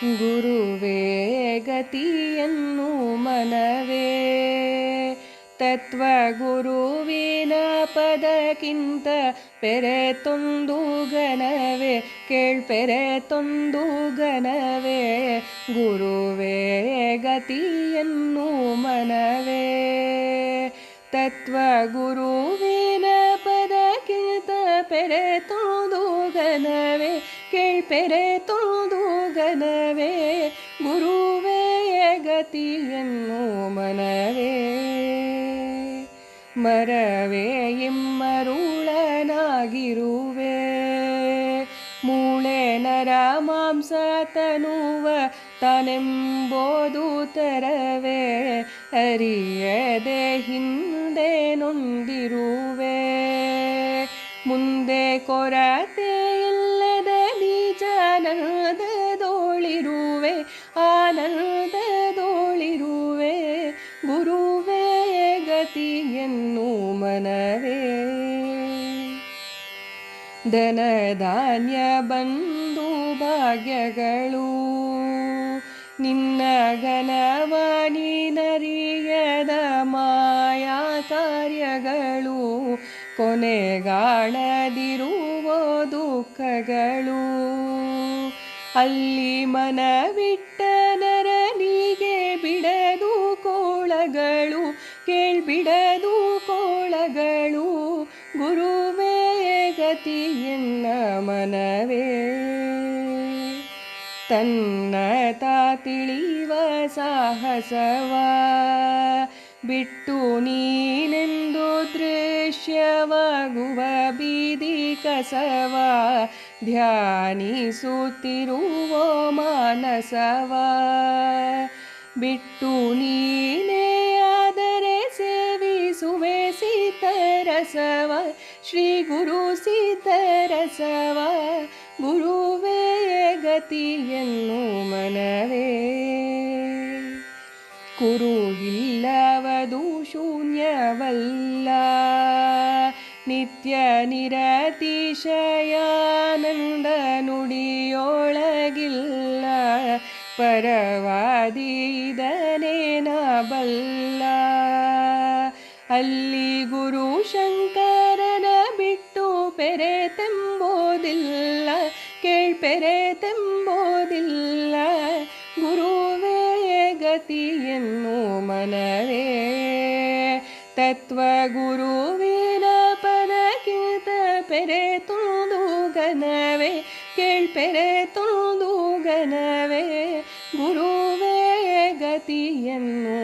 ಗುರುವೇ ಗತಿಯನ್ನು ಮನವೇ ತತ್ವ ಗುರುವಿನ ಪದಕ್ಕಿಂತ ಪೆರೆತೊಂದು ಗಣವೇ ಕೇಳ್ಪೆರೆತೊಂದು ಗಣವೇ ಗುರುವೇ ಗತಿಯನ್ನು ಮನವೇ ತತ್ವ ಗುರುವಿನ ಪದಕ್ಕಿಂತ ಪೆರೆತೊಂದು ಗಣವೇ ಕೇಳ್ಪೆರೆತೊಂದು ಗಣವೇ ಗುರುವೇ ಗತಿಯನ್ನು ಮನವೇ ಮರವೇ ಇಮ್ಮರುಳನಾಗಿರುವೆ ಮೂಳೆ ನರ ಮಾಂಸ ತನುವ ತಾನೆಂಬುದು ತರವೇ ಅರಿಯದೆ ಹಿಂದೆ ನೊಂದಿರುವೆ ಮುಂದೆ ಕೊರತೆ ಇಲ್ಲದ ನಿಜಾನಂದದೋಳಿರುವೆ ಆನಂದದೋಳಿರುವೆ ಗುರುವೇ ಗತಿಯನ್ನು ಮನವೇ ಧನ ಧಾನ್ಯ ಬಂಧು ಭಾಗ್ಯಗಳು ನಿನ್ನ ಘನವಾಣಿನರಿಯದ ಮಾಯಾ ಕಾರ್ಯಗಳು ಕೊನೆಗಾಣದಿರುವ ದುಃಖಗಳು ಅಲ್ಲಿ ಮನವಿಟ್ಟ ನರನಿಗೆ ಬಿಡದು ಕೋಳಗಳು ಕೇಳ್ಬಿಡದು ಕೋಳಗಳು ಗುರುವೇ ಗತಿಯನ್ನ ಮನವೇ ತನ್ನ ತಿಳಿವ ಸಾಹಸವ ಬಿಟ್ಟು ನೀನೆಂದು ದೃಶ್ಯವಾಗುವ ಬೀದಿ ಕಸವ ಧ್ಯಾನಿಸುತ್ತಿರುವ ಮಾನಸವ ಬಿಟ್ಟು ನೀನೇ ಆದರೆ ಸೇವಿಸುವೆ ಸಿತರಸವ ಶ್ರೀ ಗುರು ಸಿತರಸವ ಗುರುವೇ ಗತಿಯನ್ನು ಮನವೇ ಕುರು ಇಲ್ಲವದು ಶೂನ್ಯವಲ್ಲ ನಿತ್ಯ ನಿರತಿಶಯಾನಂದ ನುಡಿಯೊಳಗಿಲ್ಲ ಪರವಾದಿ ಇದನೇನ ಬಲ್ಲ ಅಲ್ಲಿ ಗುರು ಶಂಕರನ ಬಿಟ್ಟು ಪೆರೆತೆಂಬೋದಿಲ್ಲ ಕೇಳ್ಪೆರೆತೆಂಬೋದಿಲ್ಲ ಗುರುವೇ ಗತಿಯನ್ನು ಮನವೇ ತತ್ವ ಗುರುವಿನ ಪದಕ್ಕಿಂತ ಪೆರೆತೊಂದು ಗಣವೇ ಕೇಳ್ಪೆರೆತೊಂದು ಗಣವೇ ಗುರುವೇ ಗತಿಯನ್ನು